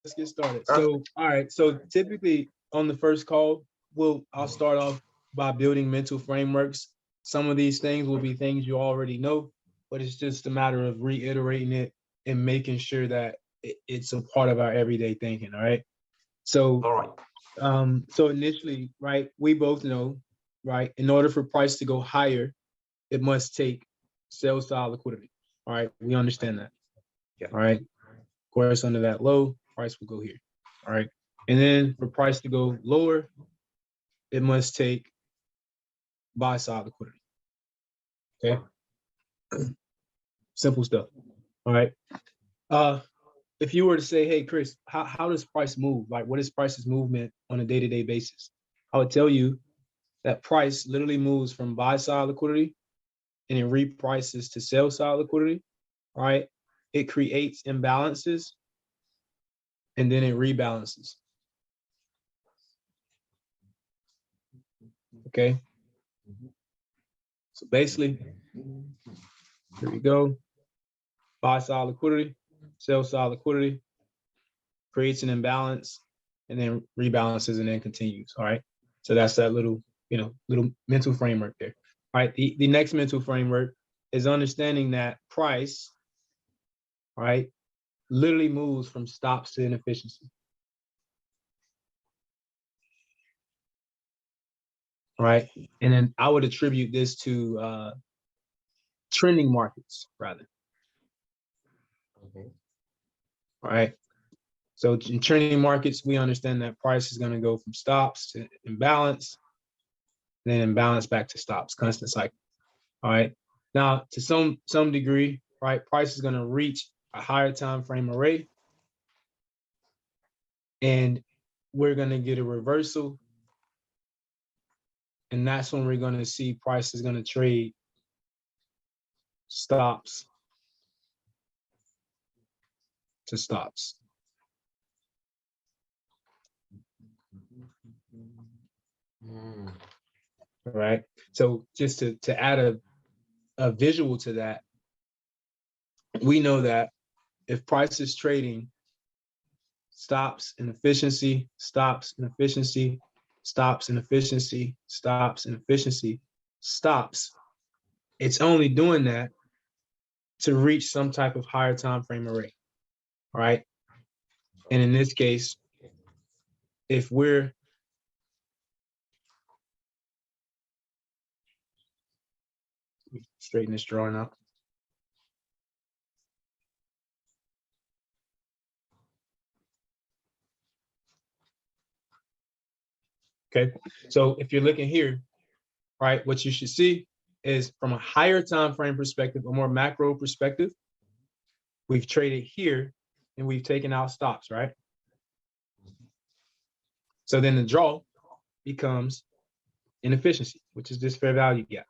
let's get started. So, all right. So typically on the first call, I'll start off by building mental frameworks. Some of these things will be things you already know, but it's just a matter of reiterating it and making sure that it's a part of our everyday thinking. All right. So, All right. so initially, right, we both know, right, in order for price to go higher, it must take sell side liquidity. All right. We understand that. Yeah. All right. Of course, under that low, price will go here. All right. And then for price to go lower, it must take buy side liquidity. Okay. Simple stuff. All right. If you were to say, hey, Chris, how does price move? Like, what is price's movement on a day-to-day basis? I would tell you that price literally moves from buy side liquidity and it reprices to sell side liquidity. All right. It creates imbalances and then it rebalances. Okay. So basically, here we go. Buy side liquidity, sell side liquidity, creates an imbalance, and then rebalances and then continues. All right. So that's that little, little mental framework there. All right. The next mental framework is understanding that price, all right, literally moves from stops to inefficiency. All right. And then I would attribute this to trending markets rather. Okay. All right. So in trending markets, we understand that price is going to go from stops to imbalance, then imbalance back to stops, constant cycle. All right. Now, to some degree, right, price is going to reach a higher time frame array, and we're going to get a reversal, and that's when we're going to see price is going to trade stops to stops. All right. So just to add a visual to that, we know that if price is trading stops and efficiency, stops and efficiency, stops and efficiency, stops and efficiency, stops, it's only doing that to reach some type of higher time frame array. All right. And in this case, if we're straighten this drawing out. Okay. So if you're looking here, right, what you should see is from a higher time frame perspective, a more macro perspective, we've traded here and we've taken out stops, right? So then the draw becomes inefficiency, which is this fair value gap.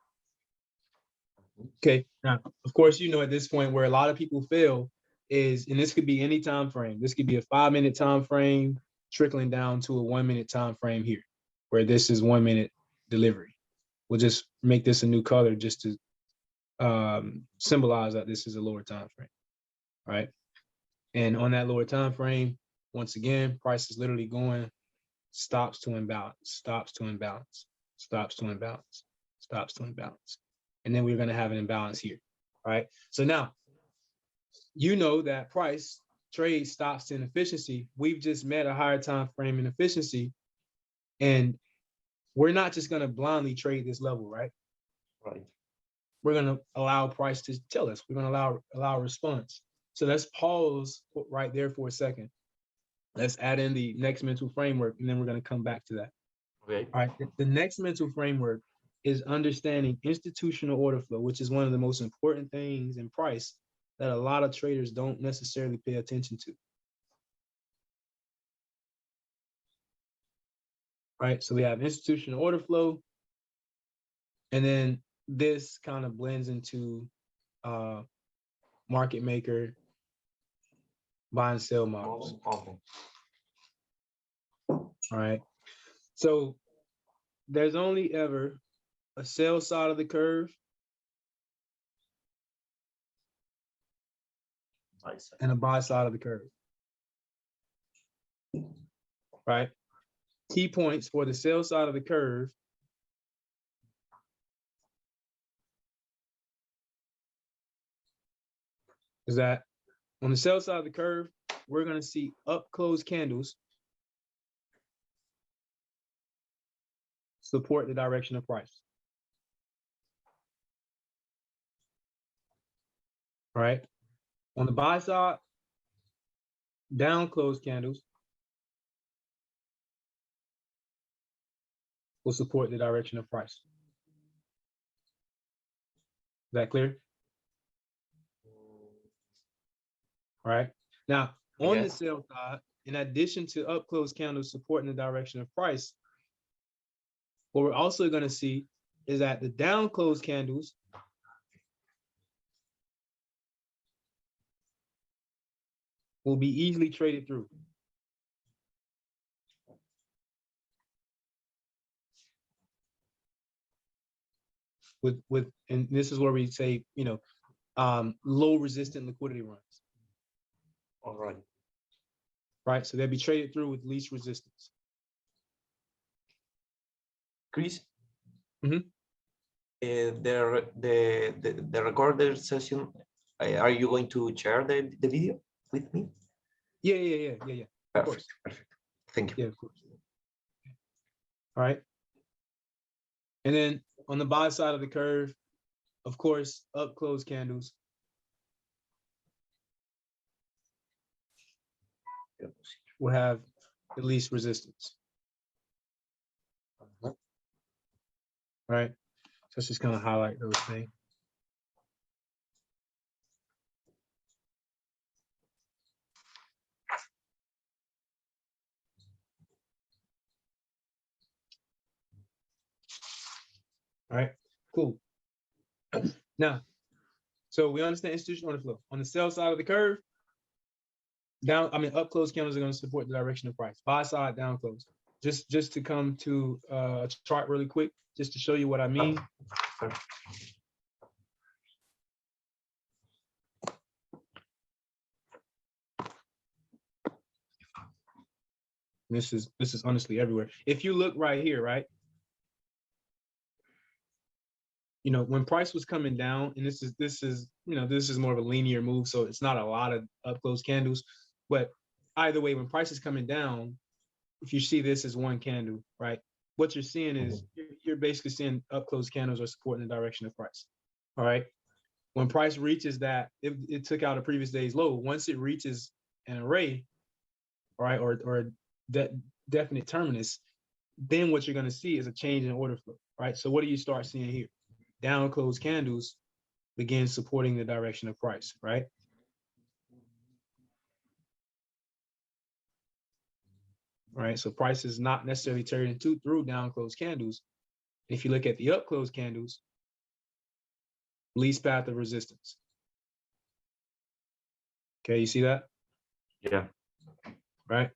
Okay. Now, of course, at this point where a lot of people fail is, and this could be any time frame. This could be a 5-minute time frame trickling down to a 1-minute time frame here, where this is 1 minute delivery. We'll just make this a new color just to symbolize that this is a lower time frame, right? And on that lower time frame, once again, price is literally going stops to imbalance, stops to imbalance, stops to imbalance, stops to imbalance. And then we're going to have an imbalance here, right? So now, that price trade stops to inefficiency. We've just met a higher time frame inefficiency, and we're not just going to blindly trade this level, right? Right. We're going to allow price to tell us. We're going to allow response. So let's pause right there for a second. Let's add in the next mental framework, and then we're going to come back to that. Okay. All right. The next mental framework is understanding institutional order flow, which is one of the most important things in price that a lot of traders don't necessarily pay attention to. All right. So we have institutional order flow, and then this kind of blends into market maker buy and sell models. Okay. All right. So there's only ever a sell side of the curve and a buy side of the curve. right? Key points for the sell side of the curve is that on the sell side of the curve, we're going to see up close candles support the direction of price. Right? On the buy side, down close candles will support the direction of price. Is that clear? All right. Now, on the Yes. sell side, in addition to up close candles supporting the direction of price, what we're also going to see is that the down close candles will be easily traded through. And this is where we say, low resistant liquidity runs. All right. Right. So they'll be traded through with least resistance. Chris. Mhm. The recorded session. Are you going to share the video with me? Yeah. Of course. Perfect. Thank you. Yeah, of course. All right. And then on the buy side of the curve, of course, up close candles will have the least resistance. Right. So let's just kind of highlight those things. All right, cool. Now, so we understand institutional order flow. On the sell side of the curve, up close candles are going to support the direction of price. Buy side, down close. Just to come to a chart really quick, just to show you what I mean. This is honestly everywhere. If you look right here, right? When price was coming down, and this is more of a linear move, so it's not a lot of up close candles. But either way, when price is coming down, if you see this as one candle, right? What you're seeing is you're basically seeing up close candles are supporting the direction of price. All right. When price reaches that, it took out a previous day's low. Once it reaches an array, all right, or that definite terminus, then what you're going to see is a change in order flow, right? So what do you start seeing here? Down close candles begin supporting the direction of price, right? Right. So price is not necessarily turning through down close candles. If you look at the up close candles, least path of resistance. Okay, you see that? Yeah. Right.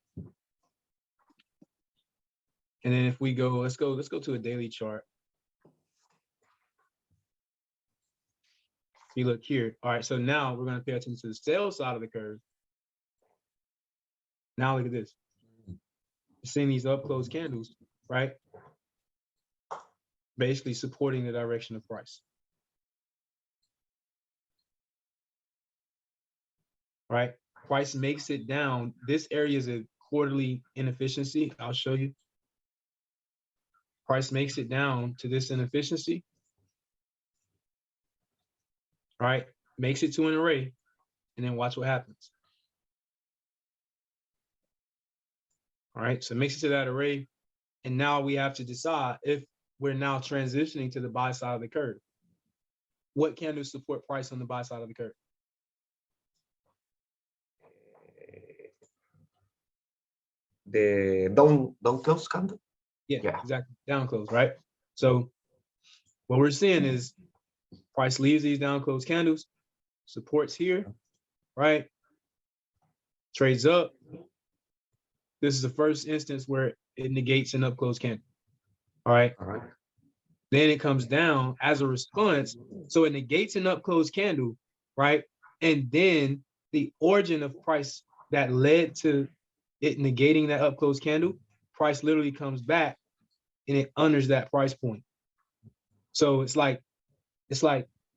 And then if we go, let's go to a daily chart. You look here. All right, so now we're going to pay attention to the sell side of the curve. Now look at this. You're seeing these up close candles, right? Basically supporting the direction of price. Right? Price makes it down. This area is a quarterly inefficiency. I'll show you. Price makes it down to this inefficiency. Right? Makes it to an array, and then watch what happens. All right, so it makes it to that array, and now we have to decide if we're now transitioning to the buy side of the curve. What candles support price on the buy side of the curve? The down close candle. Yeah, exactly. Down close, right? So what we're seeing is price leaves these down close candles, supports here, right? Trades up. This is the first instance where it negates an up close candle. All right. All right. Then it comes down as a response. So it negates an up close candle, right? And then the origin of price that led to it negating that up close candle, price literally comes back and it unders that price point. So it's like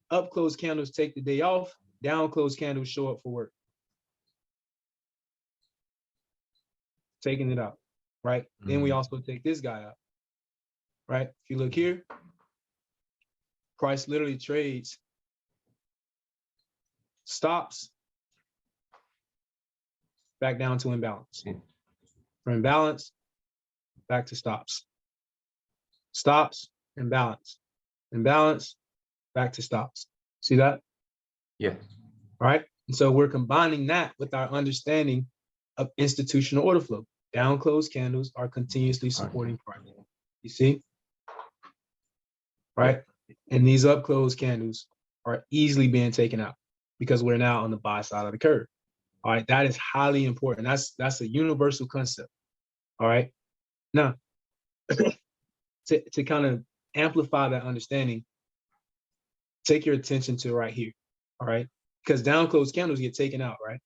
up close candles take the day off, down close candles show up for work. Taking it out, right? Then we also take this guy out, right? If you look here, price literally trades stops back down to imbalance. From imbalance back to stops. Stops, imbalance. Imbalance, back to stops. See that? Yeah. Right? And so we're combining that with our understanding of institutional order flow. Down closed candles are continuously supporting price. You see? Right? And these up closed candles are easily being taken out because we're now on the buy side of the curve. All right, that is highly important. That's a universal concept. All right. Now, to kind of amplify that understanding, take your attention to right here. All right. Because down closed candles get taken out, right?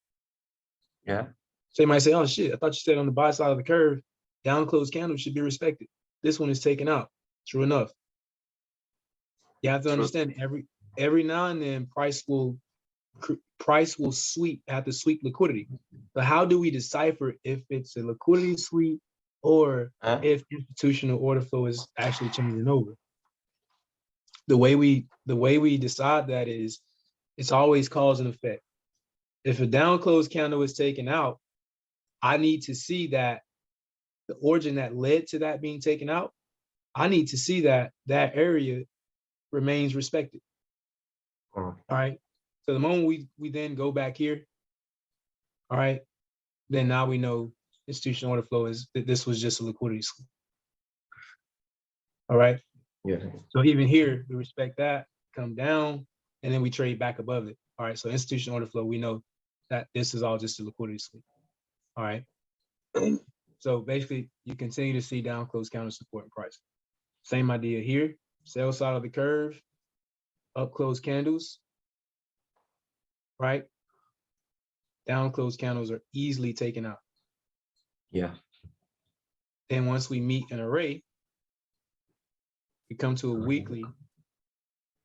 Yeah. So you might say, oh shit, I thought you said on the buy side of the curve, down closed candles should be respected. This one is taken out. True enough. You have to understand every now and then price will sweep, have to sweep liquidity. But how do we decipher if it's a liquidity sweep or if institutional order flow is actually changing over? The way we decide that is it's always cause and effect. If a down closed candle is taken out, I need to see that the origin that led to that being taken out, I need to see that that area remains respected. All right. So the moment we then go back here, all right, then now we know institutional order flow is that this was just a liquidity sweep. All right. Yeah. So even here, we respect that, come down, and then we trade back above it. All right. So institutional order flow, we know that this is all just a liquidity sweep. All right. So basically, you continue to see down close counter support and price. Same idea here. Sell side of the curve, up close candles, right? Down close candles are easily taken out. Yeah. Then once we meet an array, we come to a weekly,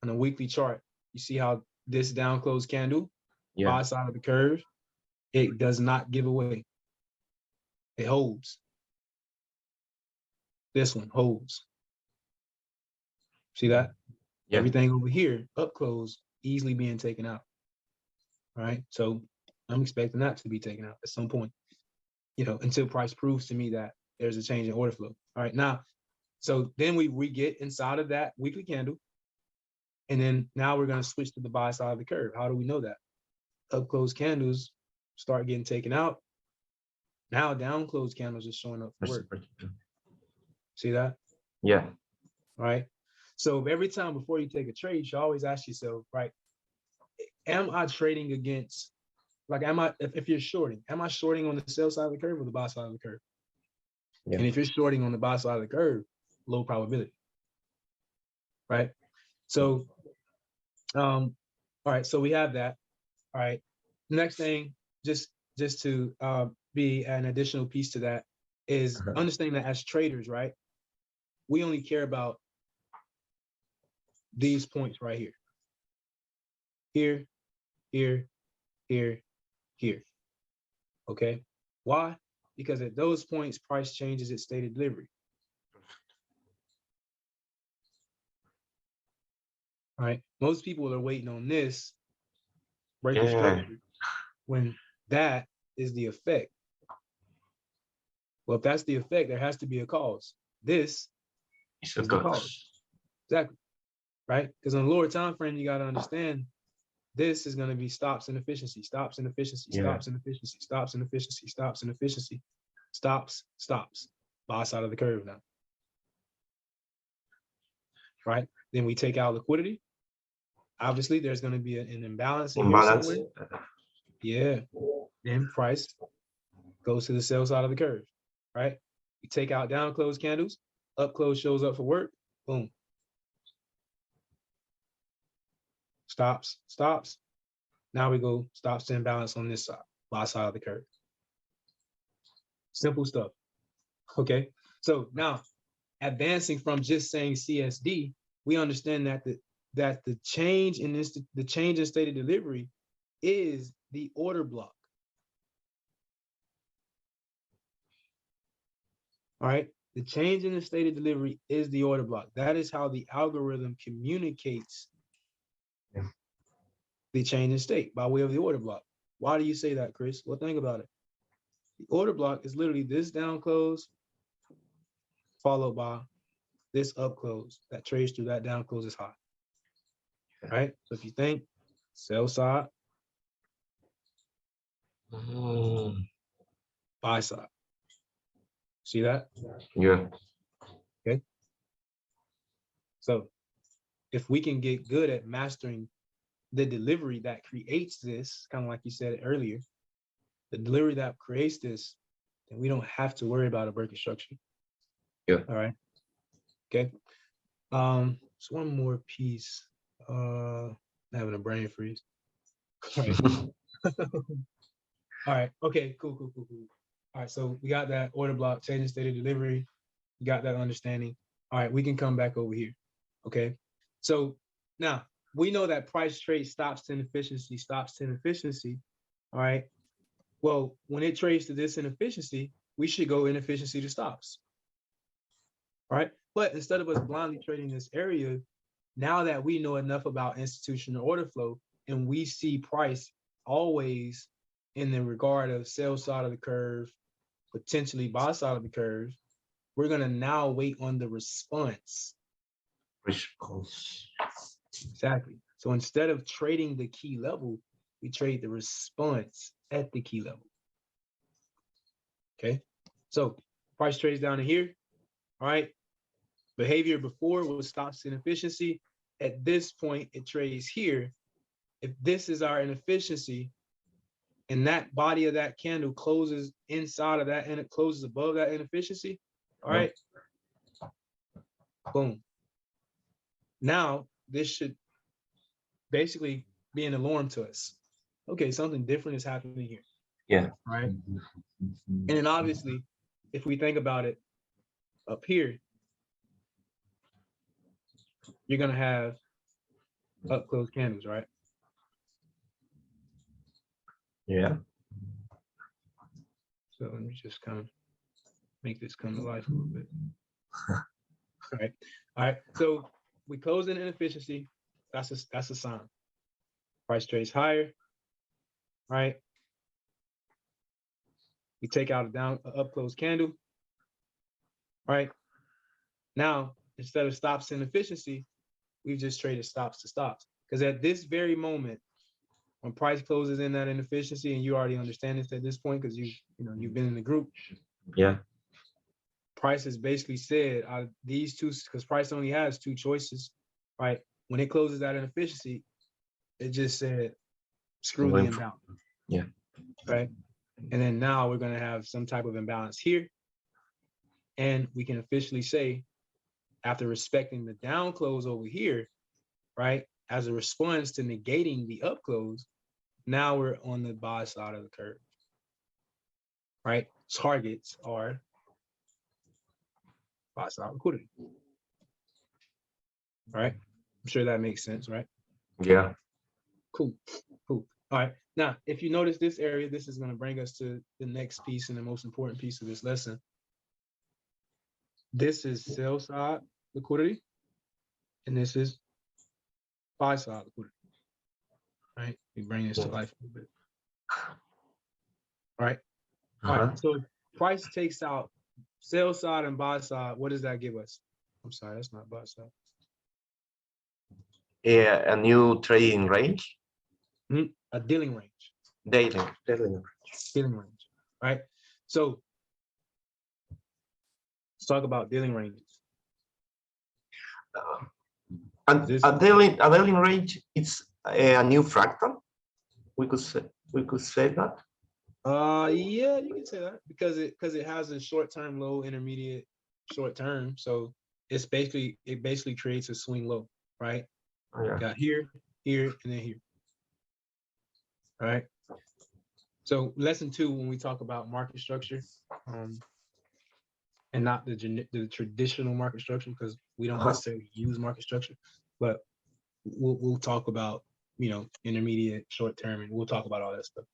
on a weekly chart. You see how this down close candle, buy side of the curve, it does not give away. It holds. This one holds. See that? Yeah. Everything over here, up close, easily being taken out. All right. So I'm expecting that to be taken out at some point, you know, until price proves to me that there's a change in order flow. All right. Now, so then we get inside of that weekly candle. And then now we're going to switch to the buy side of the curve. How do we know that? Up close candles start getting taken out. Now down close candles are showing up for work. See that? Yeah. All right. So every time before you take a trade, you should always ask yourself, right, am I trading against, like, if you're shorting, am I shorting on the sell side of the curve or the buy side of the curve? Yeah. And if you're shorting on the buy side of the curve, low probability, right? So, all right, so we have that. All right, next thing, just to be an additional piece to that is understanding that as traders, right, we only care about these points right here. Here, here, here, here. Okay. Why? Because at those points, price changes its state of delivery. All right. Most people are waiting on this break the structure when that is the effect. Well, if that's the effect, there has to be a cause. This is the cause. Exactly. Right? Because on the lower time frame, you got to understand this is going to be stops and efficiency, stops and efficiency, stops and efficiency, stops and efficiency, stops and efficiency, stops, stops. Buy side of the curve now. Right? Then we take out liquidity. Obviously, there's going to be an imbalance in here somewhere. Yeah. Then price goes to the sell side of the curve. Right? We take out down close candles, up close shows up for work. Boom. Stops, stops. Now we go stops to imbalance on this side, buy side of the curve. Simple stuff. Okay. So now advancing from just saying CSD, we understand that the change in this, the change in state of delivery is the order block. All right. The change in the state of delivery is the order block. That is how the algorithm communicates the change in state, by way of the order block. Why do you say that, Chris? Well, think about it. The order block is literally this down close followed by this up close that trades through that down close is high. Right? So if you think sell side, buy side. See that? Yeah. Okay. So if we can get good at mastering the delivery that creates this, kind of like you said earlier, the delivery that creates this, then we don't have to worry about a break structure. Yeah. All right. Okay. So one more piece. Having a brain freeze. All right. All right. Okay. Cool. All right. So we got that order block, changing state of delivery. You got that understanding. All right. We can come back over here. Okay. So now we know that price trade stops to inefficiency, All right. Well, when it trades to this inefficiency, we should go inefficiency to stops. All right. But instead of us blindly trading this area, now that we know enough about institutional order flow and we see price always in the regard of sell side of the curve, potentially buy side of the curve, we're going to now wait on the response. Exactly. So instead of trading the key level, we trade the response at the key level. Okay. So price trades down to here. All right. Behavior before was stops inefficiency. At this point, it trades here. If this is our inefficiency and that body of that candle closes inside of that and it closes above that inefficiency, all right, boom. Now, this should basically be an alarm to us. Okay, something different is happening here. Yeah. Right. And then obviously, if we think about it up here, you're going to have up close candles, right? Yeah. So let me just kind of make this come to life a little bit. All right. All right. So we close in inefficiency. That's a sign. Price trades higher. Right. We take out a up close candle. Right. Now, instead of stops in efficiency, we've just traded stops to stops. Because at this very moment, when price closes in that inefficiency, and you already understand this at this point because you've been in the group. Yeah. Price has basically said these two, because price only has two choices, right? When it closes that inefficiency, it just said screw the imbalance. Yeah. Right. And then now we're going to have some type of imbalance here. And we can officially say, after respecting the down close over here, right, as a response to negating the up close, now we're on the buy side of the curve. Right. Targets are buy side liquidity. All right. I'm sure that makes sense, right? Yeah. Cool. All right. Now, if you notice this area, this is going to bring us to the next piece and the most important piece of this lesson. This is sell side liquidity, and this is buy side liquidity. All right. We bring this to life a little bit. All right. All right. So if price takes out sell side and buy side, what does that give us? I'm sorry, that's not buy side. Yeah, a new trading range. A dealing range. Dealing range. Right. So let's talk about dealing ranges. And a dealing range, it's a new fractal. We could say that. Yeah, you can say that because it has a short-term low, intermediate, short-term. So it basically creates a swing low, right? Oh, yeah. Got here, and then here. All right. So lesson 2, when we talk about market structure, and not the traditional market structure, because we don't necessarily use market structure, but we'll talk about, intermediate, short term, and we'll talk about all that stuff.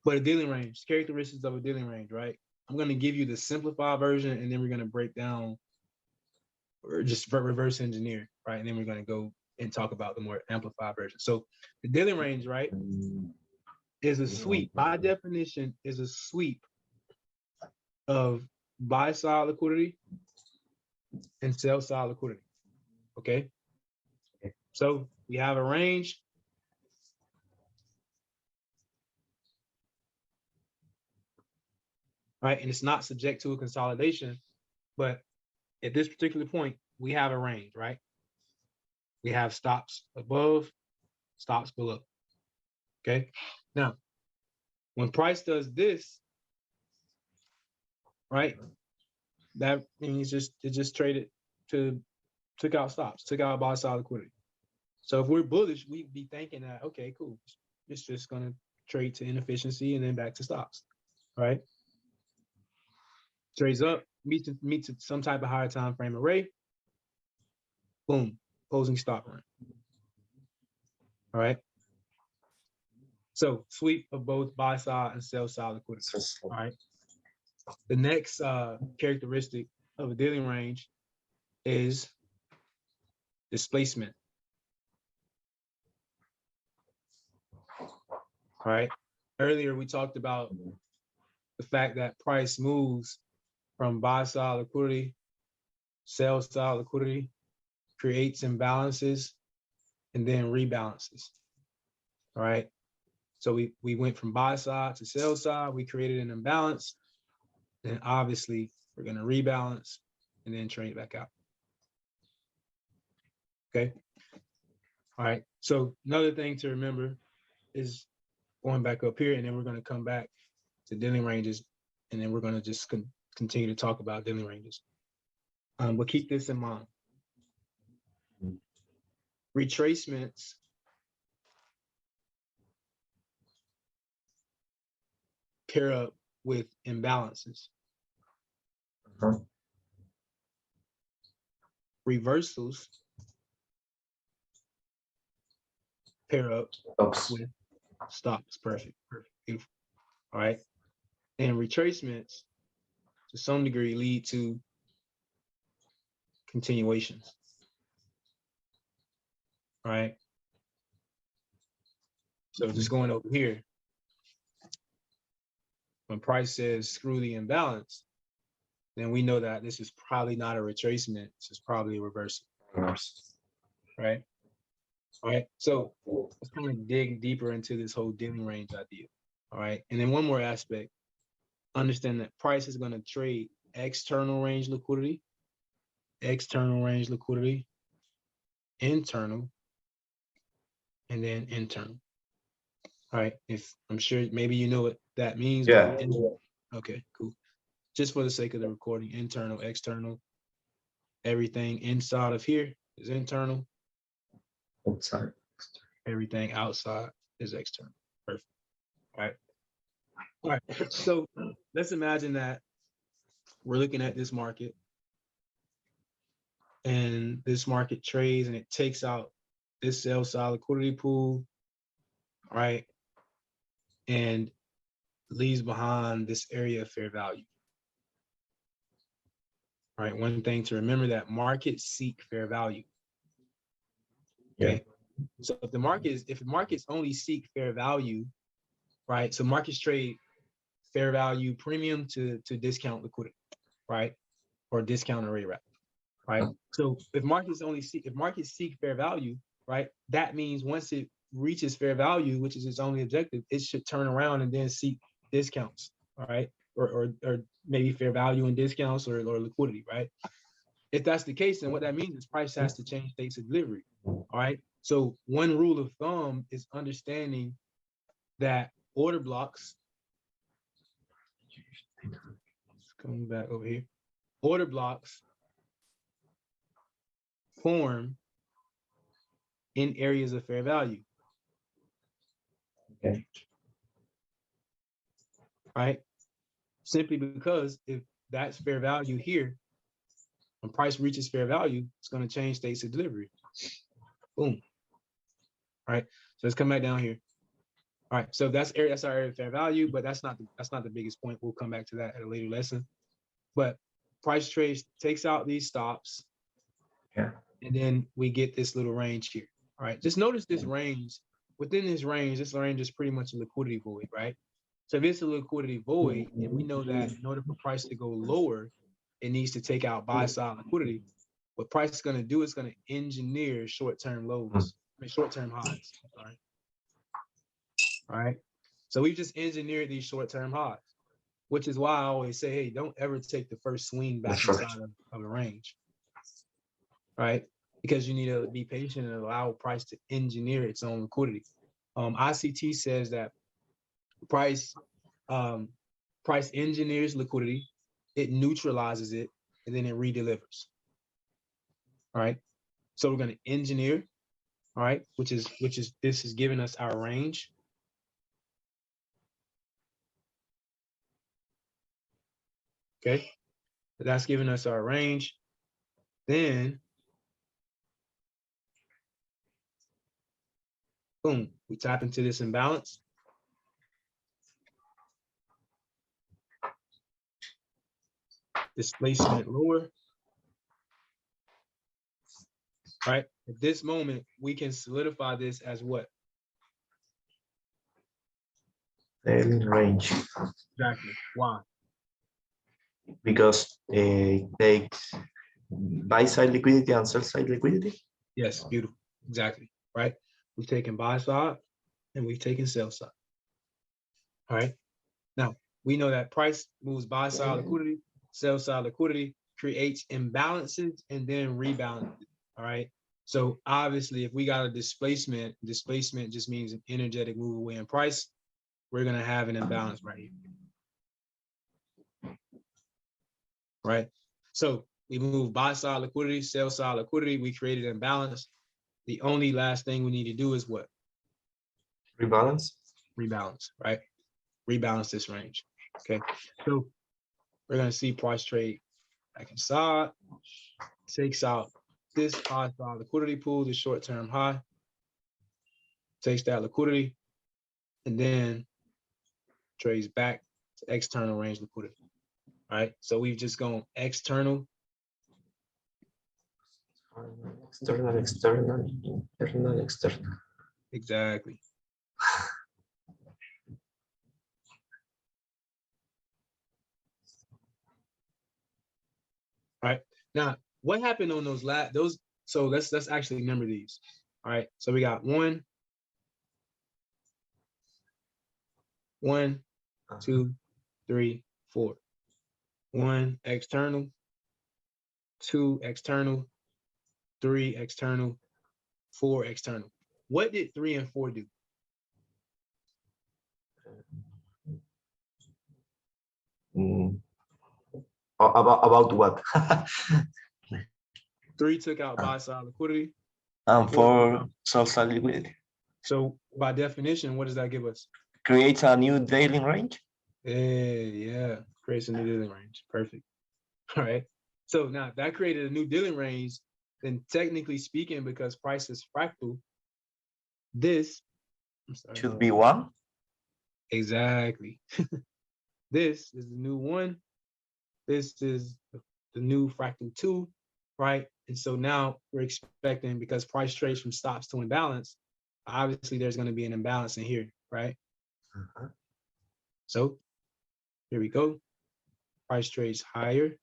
But a dealing range, characteristics of a dealing range, right? I'm going to give you the simplified version, and then we're going to break down or just reverse engineer, right? And then we're going to go and talk about the more amplified version. So the dealing range, right, is a sweep. By definition, is a sweep of buy side liquidity and sell side liquidity. Okay. So we have a range. Right. And it's not subject to a consolidation, but at this particular point, we have a range, right? We have stops above, stops below. Okay. Now, when price does this, right, that means it just traded took out stops, took out buy side liquidity. So if we're bullish, we'd be thinking that, okay, cool, it's just going to trade to inefficiency and then back to stops, right? Trades up, meets some type of higher time frame array. Boom, closing stop run. All right. So sweep of both buy side and sell side liquidity. All right. The next characteristic of a dealing range is displacement. All right. Earlier we talked about the fact that price moves from buy side liquidity, sell side liquidity, creates imbalances, and then rebalances. All right. So we went from buy side to sell side, we created an imbalance, and obviously we're going to rebalance and then trade back out. Okay. All right. So another thing to remember is going back up here, and then we're going to come back to dealing ranges, and then we're going to just continue to talk about dealing ranges. But keep this in mind. Retracements pair up with imbalances. Reversals pair up with stops. Perfect. Beautiful. All right. And retracements to some degree lead to continuations. All right. So just going over here, when price says screw the imbalance, then we know that this is probably not a retracement. This is probably a reversal. Right. All right. So let's kind of dig deeper into this whole dealing range idea. All right. And then one more aspect, understand that price is going to trade external range liquidity, internal, and then internal. All right. If I'm sure maybe you know what that means. Yeah. Okay, cool. Just for the sake of the recording, internal, external, everything inside of here is internal. Outside. Everything outside is external. Perfect. All right. All right. So let's imagine that we're looking at this market, and this market trades and it takes out this sell side liquidity pool, right? And leaves behind this area of fair value. All right. One thing to remember, that markets seek fair value. Okay. Yeah. So if markets only seek fair value, right? So markets trade fair value premium to discount liquidity, right? Or discount array wrap, right? So if markets seek fair value, right? That means once it reaches fair value, which is its only objective, it should turn around and then seek discounts, all right? Or maybe fair value and discounts or liquidity, right? If that's the case, then what that means is price has to change states of delivery, all right? So one rule of thumb is understanding that order blocks, coming back over here, order blocks form in areas of fair value. Okay. right? Simply because if that's fair value here, when price reaches fair value, it's going to change states of delivery. Boom. Right. So let's come back down here. All right. So that's our area of fair value, but that's not the biggest point. We'll come back to that at a later lesson. But price trade takes out these stops. Yeah. And then we get this little range here. All right. Just notice this range. Within this range is pretty much a liquidity void, right? So if it's a liquidity void, and we know that in order for price to go lower, it needs to take out buy side liquidity. What price is going to do is going to engineer short-term lows, short-term highs. All right. So we've just engineered these short-term highs, which is why I always say, hey, don't ever take the first swing back inside of a range. Right? Because you need to be patient and allow price to engineer its own liquidity. ICT says that price engineers liquidity, it neutralizes it, and then it redelivers. All right. So we're going to engineer, all right, which is this is giving us our range. Okay. So that's giving us our range. Then boom, we tap into this imbalance. Displacement lower. Right. At this moment, we can solidify this as what? Daily range. Exactly. Why? Because it takes buy side liquidity and sell side liquidity. Yes, beautiful. Exactly. Right. We've taken buy side and we've taken sell side. All right. Now we know that price moves buy side liquidity, sell side liquidity, creates imbalances and then rebalances. All right. So obviously, if we got a displacement just means an energetic move away in price. We're gonna have an imbalance right here. Right. So we move buy side liquidity, sell side liquidity. We created an imbalance. The only last thing we need to do is what? Rebalance. Rebalance, right? Rebalance this range. Okay. So we're gonna see price trade back inside, takes out this buy side liquidity pool, the short-term high, takes that liquidity, and then trades back to external range liquidity. All right. So we've just gone external. External. Exactly. All right. Now, what happened on those? So let's actually number these. All right. So we got 1, 2, 3, 4. 1 external, 2 external, 3 external, 4 external. What did 3 and 4 do? About what? 3 took out buy side liquidity. And 4 sell side liquidity. So by definition, what does that give us? Creates a new daily range. Yeah, creates a new dealing range. Perfect. All right. So now if that created a new dealing range, then technically speaking, because price is fractal, this should be 1. Exactly. This is the new 1. This is the new fractal 2, right? And so now we're expecting, because price trades from stops to imbalance, obviously there's going to be an imbalance in here, right? So here we go. Price trades higher.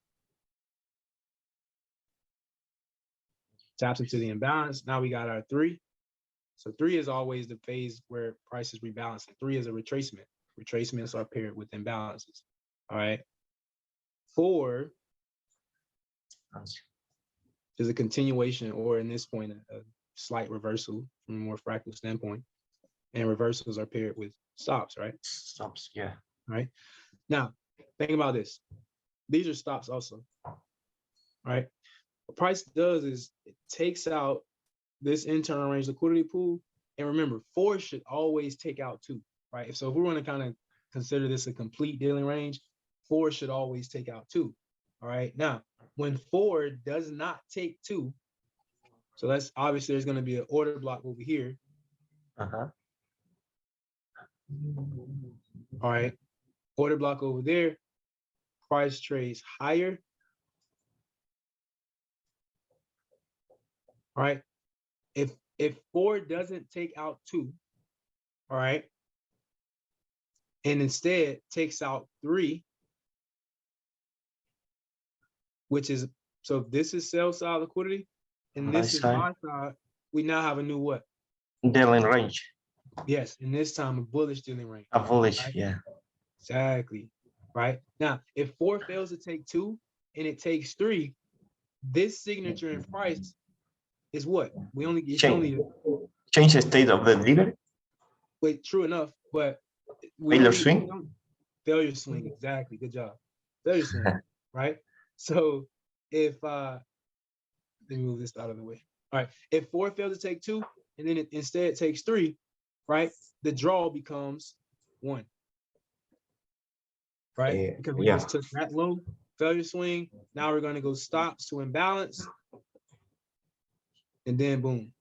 Taps into the imbalance. Now we got our 3. So 3 is always the phase where price is rebalancing. 3 is a retracement. Retracements are paired with imbalances. All right. 4 is a continuation, or in this point, a slight reversal from a more fractal standpoint. And reversals are paired with stops, right? Stops, yeah. All right. Now, think about this. These are stops also. All right. What price does is it takes out this internal range liquidity pool. And remember, 4 should always take out 2, right? So if we want to kind of consider this a complete dealing range, 4 should always take out 2. All right. Now, when 4 does not take 2, so that's obviously there's going to be an order block over here. Uh-huh. All right. Order block over there. Price trades higher. All right. If 4 doesn't take out 2, all right, and instead takes out 3, which is, so if this is sell side liquidity and this is buy side, we now have a new what? Dealing range. Yes, and this time a bullish dealing range. A bullish, right? yeah. Exactly. Right. Now, if 4 fails to take 2 and it takes 3, this signature in price is what? We only it's only change the state of the delivery. Wait, true enough, but we failure only, swing. Failure swing, exactly. Good job. Failure swing, right? So if let me move this out of the way. All right, if 4 fails to take 2 and then it instead takes 3, right? The draw becomes 1. Right? Because we just took that low failure swing. Now we're going to go stops to imbalance. And then boom.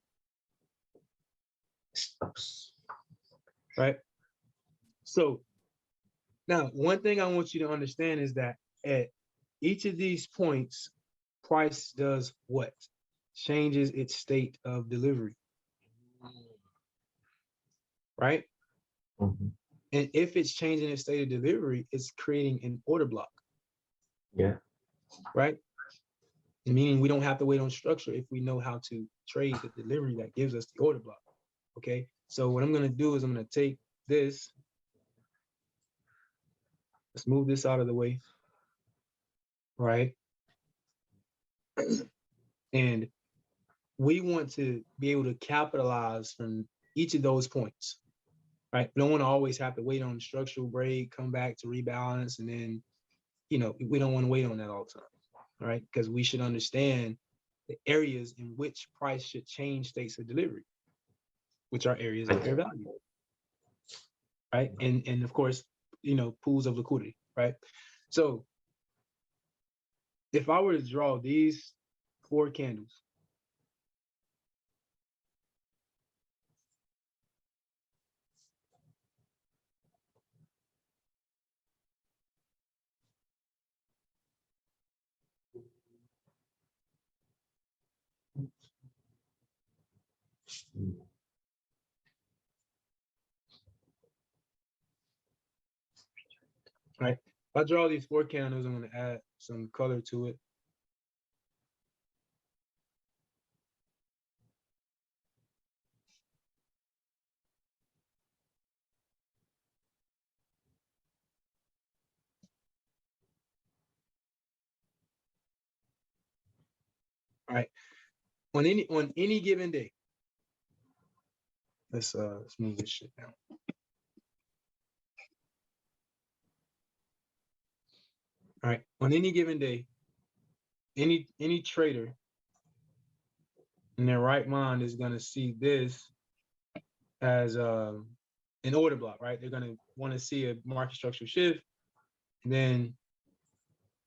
Stops. Right? So now one thing I want you to understand is that at each of these points, price does what? Changes its state of delivery. Right? Mm-hmm. And if it's changing its state of delivery, it's creating an order block. Yeah. Right? Meaning we don't have to wait on structure if we know how to trade the delivery that gives us the order block. Okay. So what I'm going to do is I'm going to take this. Let's move this out of the way. Right. And we want to be able to capitalize from each of those points. Right. We don't want to always have to wait on structural break, come back to rebalance, and then, you know, we don't want to wait on that all the time. Right. Because we should understand the areas in which price should change states of delivery, which are areas of fair value. Right. And of course, you know, pools of liquidity. Right. So if I were to draw these 4 candles, right? If I draw these 4 candles, I'm going to add some color to it. All right. On any given day, let's move this shit down. All right. On any given day, any trader in their right mind is going to see this as an order block, right? They're going to want to see a market structure shift, and then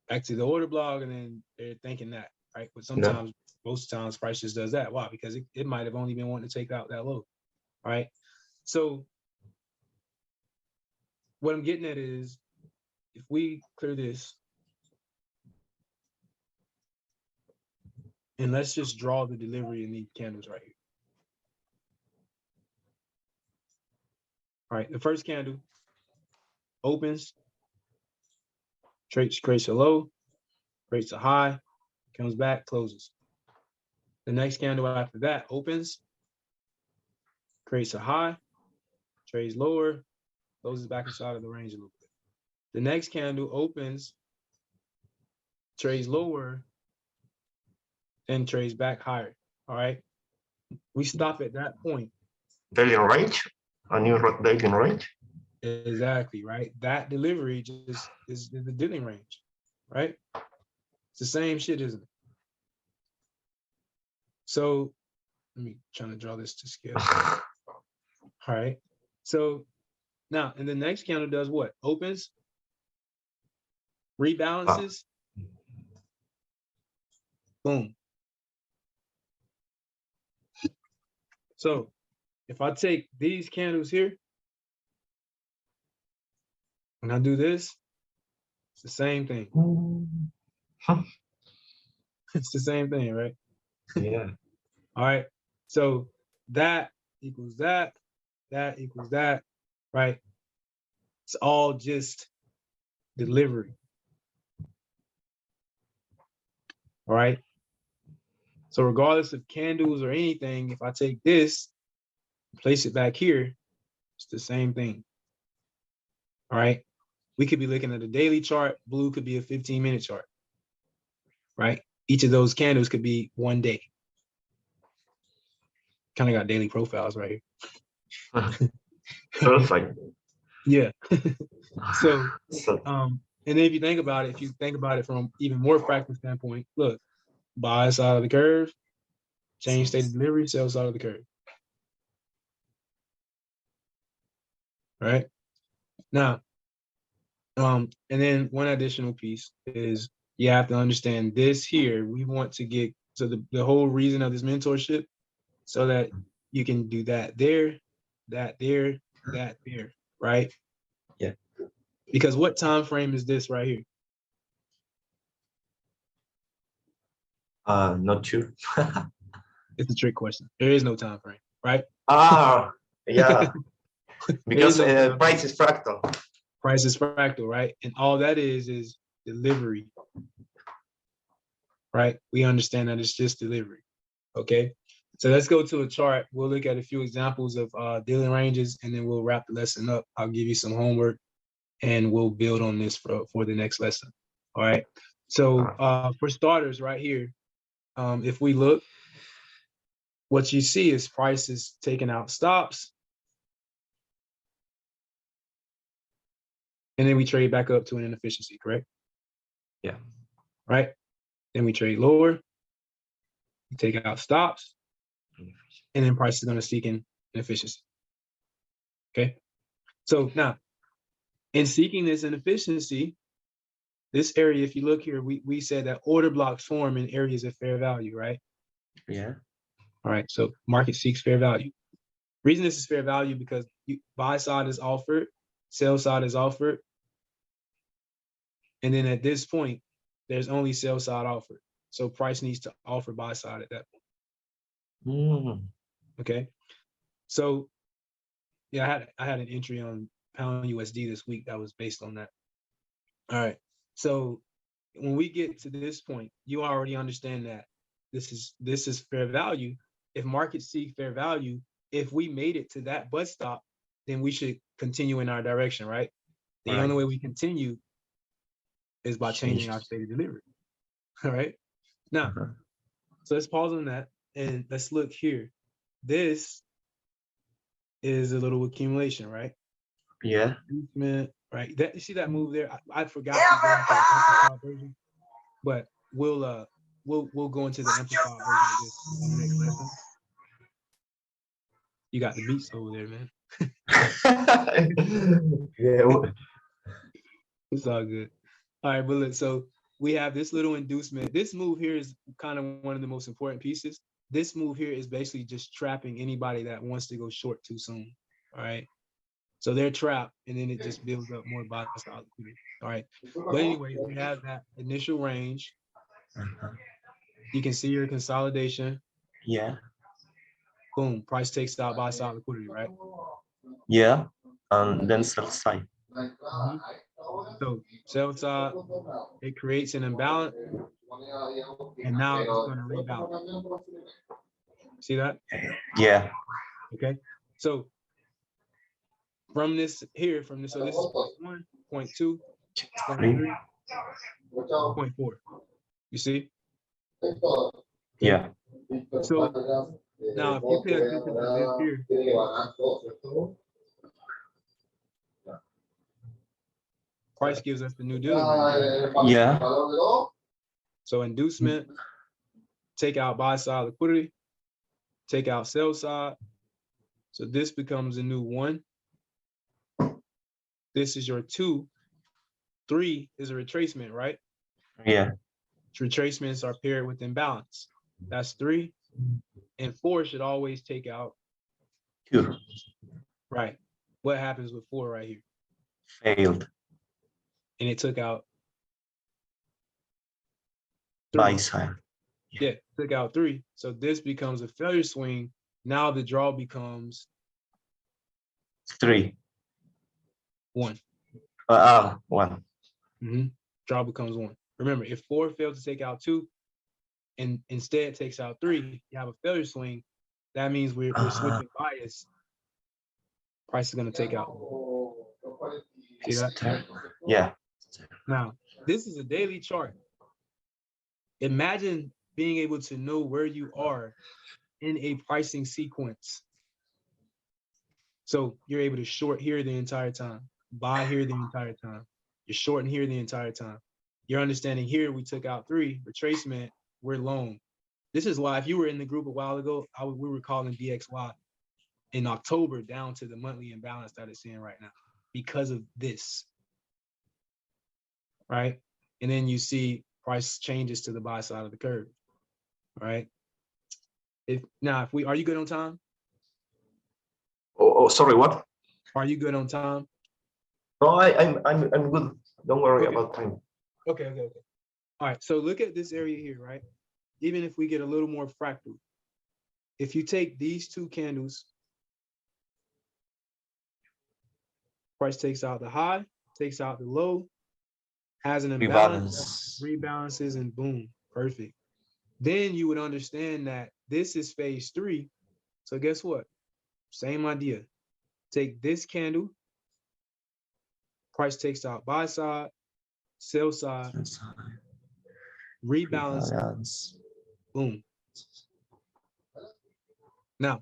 back to the order block, and then they're thinking that, right? But sometimes, most times, price just does that. Why? Because it might have only been wanting to take out that low, right? So what I'm getting at is, if we clear this, and let's just draw the delivery in these candles right here. All right, the first candle opens, creates a low, creates a high, comes back, closes. The next candle after that opens, creates a high, trades lower, closes back inside of the range a little bit. The next candle opens, trades lower, and trades back higher. All right. We stop at that point. Daily range, a new daily range. Exactly, right? That delivery just is the dealing range, right? It's the same shit, isn't it? So let me try to draw this to scale. All right. So Now, and the next candle does what? Opens, rebalances, boom. So if I take these candles here, and I do this, it's the same thing. It's the same thing, right? Yeah. All right. So that equals that, that equals that, right? It's all just delivery. All right. So regardless of candles or anything, if I take this, place it back here, it's the same thing. All right. We could be looking at a daily chart. Blue could be a 15-minute chart, right? Each of those candles could be 1 day. Kind of got daily profiles right here. Perfect. Yeah. So, So, and then if you think about it from even more practical standpoint, look, buy side of the curve, change state of delivery, sell side of the curve. Right? Now, and then one additional piece is you have to understand this here. We want to get, so the whole reason of this mentorship, so that you can do that there, that there, that there, right? Yeah. Because what time frame is this right here? not sure. It's a trick question. There is no time frame, right? Yeah. Because no price is fractal. Price is fractal, right? And all that is delivery, right? We understand that it's just delivery, okay? So let's go to a chart. We'll look at a few examples of dealing ranges, and then we'll wrap the lesson up. I'll give you some homework, and we'll build on this for the next lesson, all right? So for starters right here, if we look, what you see is prices taking out stops, and then we trade back up to an inefficiency, correct? Yeah. Right? Then we trade lower, we take out stops, and then price is going to seek an inefficiency. Okay. So now, in seeking this inefficiency, this area, if you look here, we said that order blocks form in areas of fair value, right? Yeah. All right. So market seeks fair value. Reason this is fair value because buy side is offered, sell side is offered. And then at this point, there's only sell side offered. So price needs to offer buy side at that point. Okay. So yeah, I had an entry on pound USD this week that was based on that. All right. So when we get to this point, you already understand that this is fair value. If markets seek fair value, if we made it to that bus stop, then we should continue in our direction, right? The only way we continue is by changing our state of delivery. All right. Now, so let's pause on that and let's look here. This is a little accumulation, right? Yeah. Right. That you see that move there? I forgot to go into the amplified version, but we'll go into the amplified version of this on the next lesson. You got the beats over there, man. Yeah. It's all good. All right, but look, so we have this little inducement. This move here is kind of one of the most important pieces. This move here is basically just trapping anybody that wants to go short too soon. All right. So they're trapped, and then it just builds up more buy side liquidity. All right. But anyway, we have that initial range. You can see your consolidation. Yeah. Boom. Price takes out buy side liquidity, right? Yeah. And then sell side. So sell side, it creates an imbalance, and now it's going to rebalance. See that? Yeah. Okay. So from this here, so this is 0.1, 0.2, 0.3, 0.4. You see? Yeah. So now if you pay attention to this here, price gives us the new dealing range. Yeah. So inducement, take out buy side liquidity, take out sell side. So this becomes a new 1. This is your 2. 3 is a retracement, right? Yeah. Retracements are paired with imbalance. That's 3. And 4 should always take out. 2. Right. What happens with 4 right here? Failed. And it took out 3. Buy side. Yeah, took out 3. So this becomes a failure swing. Now the draw becomes 3. 1. 1. Draw becomes 1. Remember, if 4 failed to take out 2 and instead takes out 3, you have a failure swing. That means we're switching bias. Price is going to take out 1. See that? Yeah. Now, this is a daily chart. Imagine being able to know where you are in a pricing sequence. So you're able to short here the entire time, buy here the entire time. You're shorting here the entire time. You're understanding here we took out 3, retracement, we're long. This is why if you were in the group a while ago, we were calling DXY in October down to the monthly imbalance that it's in right now because of this, right? And then you see price changes to the buy side of the curve, right? Are you good on time? Oh, sorry, what? Are you good on time? No, I'm good. Don't worry about time. Okay. All right, so look at this area here, right? Even if we get a little more fractal, if you take these 2 candles, price takes out the high, takes out the low, has an imbalance, rebalances, and boom, perfect. Then you would understand that this is phase 3. So guess what? Same idea. Take this candle, price takes out buy side, sell side, rebalance, boom. Now,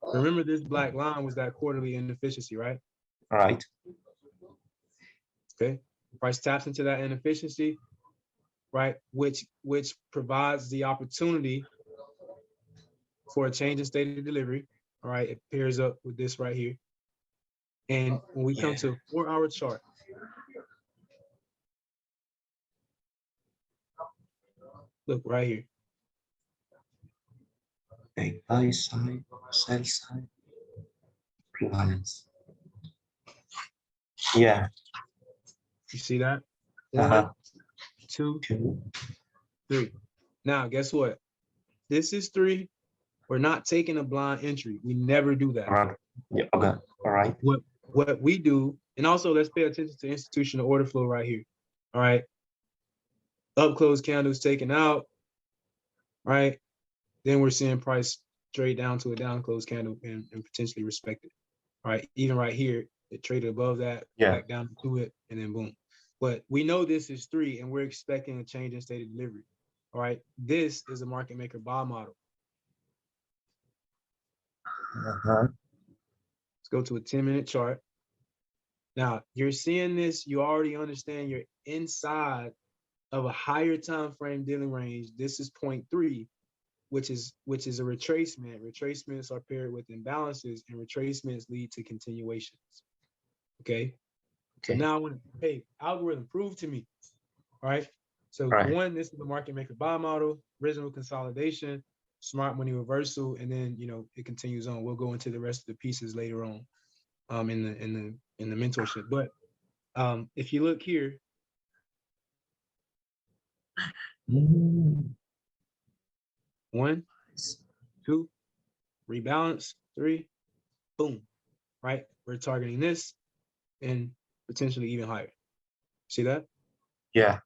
remember this black line was that quarterly inefficiency, right? Right. Okay. Price taps into that inefficiency, right? Which provides the opportunity for a change in state of delivery. All right. It pairs up with this right here. And when we come to a 4-hour chart, look right here. Okay, buy side, sell side, balance. Yeah. You see that? 1, 2, 3. Now, guess what? This is 3. We're not taking a blind entry. We never do that. All right. Yeah. Okay. All right. What we do, and also let's pay attention to institutional order flow right here. All right. Up close candles taken out. Right. Then we're seeing price trade down to a down close candle and potentially respect it. All right. Even right here, it traded above that, back down to it, and then boom. But we know this is 3, and we're expecting a change in state of delivery. All right. This is a market maker buy model. Let's go to a 10-minute chart. Now, you're seeing this, you already understand you're inside of a higher time frame dealing range. This is 0.3, which is a retracement. Retracements are paired with imbalances, and retracements lead to continuations. Okay. So now I want to, hey, algorithm, prove to me. All right. So 1, this is the market maker buy model, original consolidation, smart money reversal, and then it continues on. We'll go into the rest of the pieces later on in the mentorship. But if you look here, 1, 2, rebalance, 3, boom, right? We're targeting this and potentially even higher. See that? Yeah.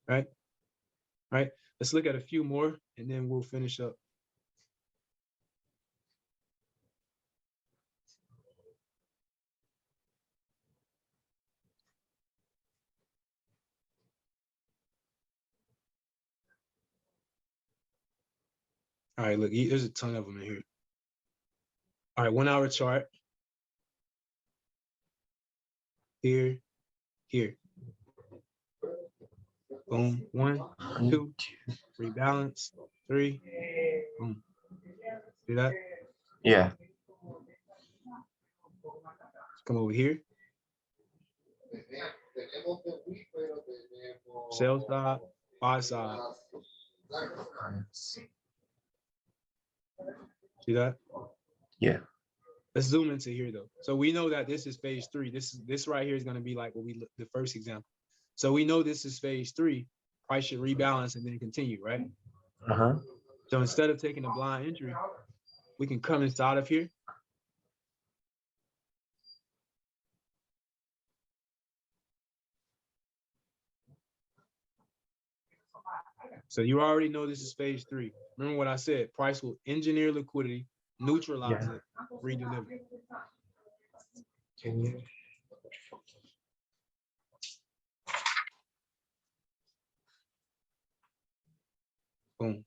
Right. Let's look at a few more and then we'll finish up. All right, look, there's a ton of them in here. All right, 1-hour chart. Here. Boom. 1, 2, rebalance, 3, boom. See that? Yeah. Come over here. Sell side, buy side. See that? Yeah. Let's zoom into here though. So we know that this is phase 3. This right here is going to be like what we look the first example. So we know this is phase 3. Price should rebalance and then continue, right? So instead of taking a blind entry, we can come inside of here. So you already know this is phase 3. Remember what I said, price will engineer liquidity, neutralize it, redeliver. Can you? Boom.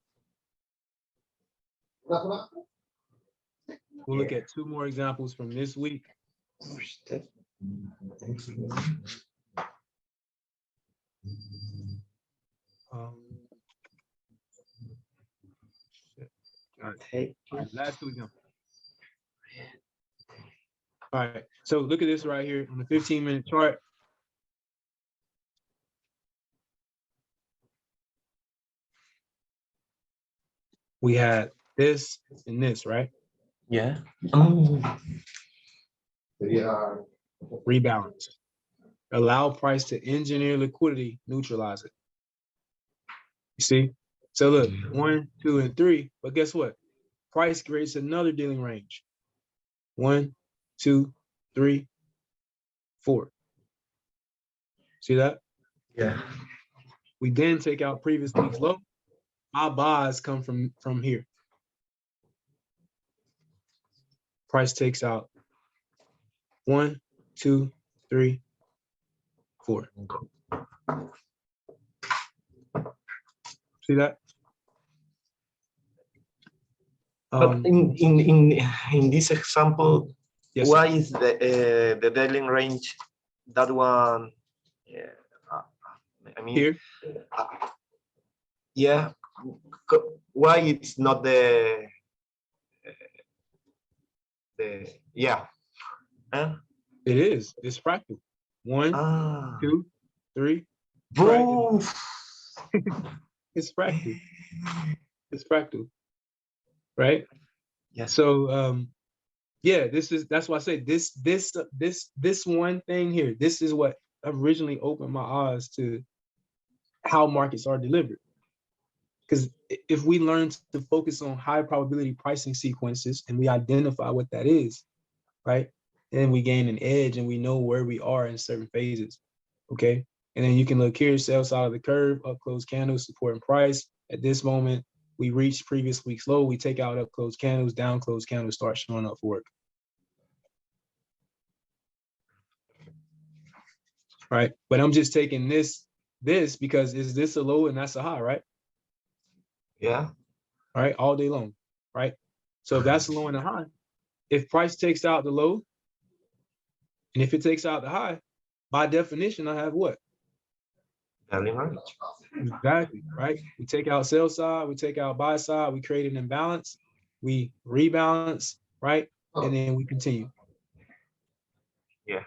We'll look at 2 more examples from this week. All right, last 2 examples. All right, so look at this right here on the 15-minute chart. We had this and this, right? Yeah. Rebalance. Allow price to engineer liquidity, neutralize it. You see? So look, 1, 2, and 3. But guess what? Price creates another dealing range. 1, 2, 3, 4. See that? Yeah. We then take out previous week's low. Our buys come from here. Price takes out 1, 2, 3, 4. See that? But in this example, yes, why sir. is the dealing range that one? Yeah, I mean, Here. Yeah. Why it's not the yeah? Huh? It is. It's fractal. 1, 2, 3. Right? It's fractal. It's fractal. Right? Yeah. So yeah, that's why I say this one thing here, this is what originally opened my eyes to how markets are delivered. Because if we learn to focus on high probability pricing sequences and we identify what that is, right? Then we gain an edge and we know where we are in certain phases. Okay. And then you can look here, sell side of the curve, up close candles, support and price. At this moment, we reach previous week's low. We take out up close candles, down close candles start showing up for work. Right. But I'm just taking this because is this a low and that's a high, right? Yeah. All right. All day long. Right. So if that's a low and a high, if price takes out the low, and if it takes out the high, by definition, I have what? Dealing range. Exactly, right? We take out sell side, we take out buy side, we create an imbalance, we rebalance, right? And then we continue. Yeah.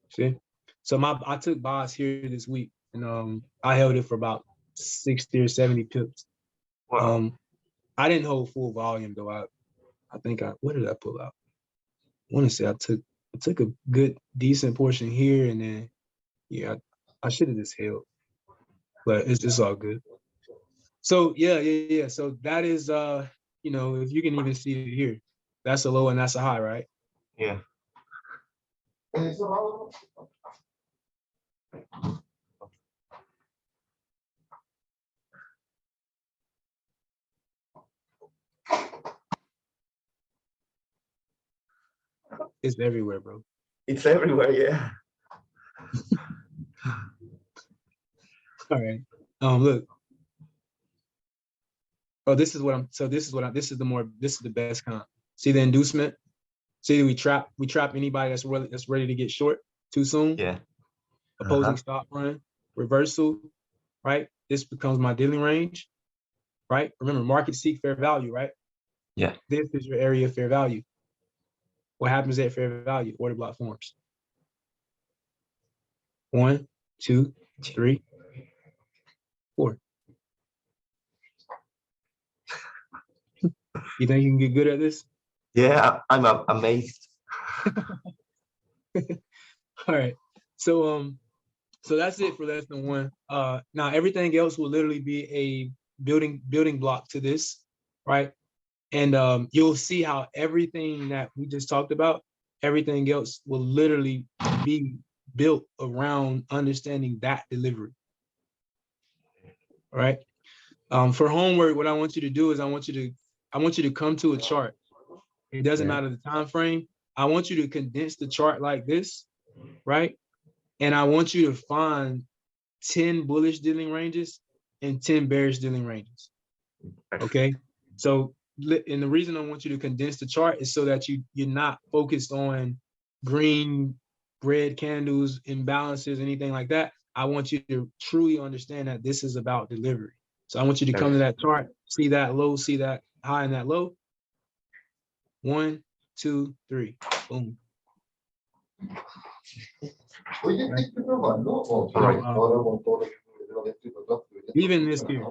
See? So I took buys here this week, and I held it for about 60 or 70 pips. Wow. I didn't hold full volume though. I think what did I pull out? I want to say I took a good decent portion here, and then yeah, I should have just held, but it's all good. So yeah. So that is if you can even see it here, that's a low and that's a high, right? Yeah. It's everywhere, bro. It's everywhere, yeah. All right. Look. Oh, this is the best kind. See the inducement? See, we trap anybody that's ready to get short too soon. Yeah. Opposing stop run, reversal, right? This becomes my dealing range, right? Remember, market seek fair value, right? Yeah. This is your area of fair value. What happens at fair value? Order block forms. 1, 2, 3, 4. You think you can get good at this? Yeah, I'm amazed. All right. So so that's it for lesson 1. Now everything else will literally be a building block to this, right? And you'll see how everything that we just talked about, everything else will literally be built around understanding that delivery. All right. For homework, what I want you to do is I want you to come to a chart. It doesn't matter the time frame. I want you to condense the chart like this, right? And I want you to find 10 bullish dealing ranges and 10 bearish dealing ranges. Okay. So, and the reason I want you to condense the chart is so that you're not focused on green, red candles, imbalances, anything like that. I want you to truly understand that this is about delivery. So I want you to come to that chart, see that low, see that high and that low. 1, 2, 3, boom. Even this here,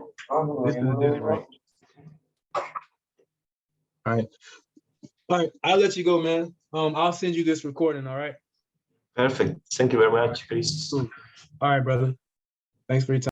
this is a dealing range. All right. All right, I'll let you go, man. I'll send you this recording, all right? Perfect. Thank you very much, Chris. Cool. All right, brother. Thanks for your time.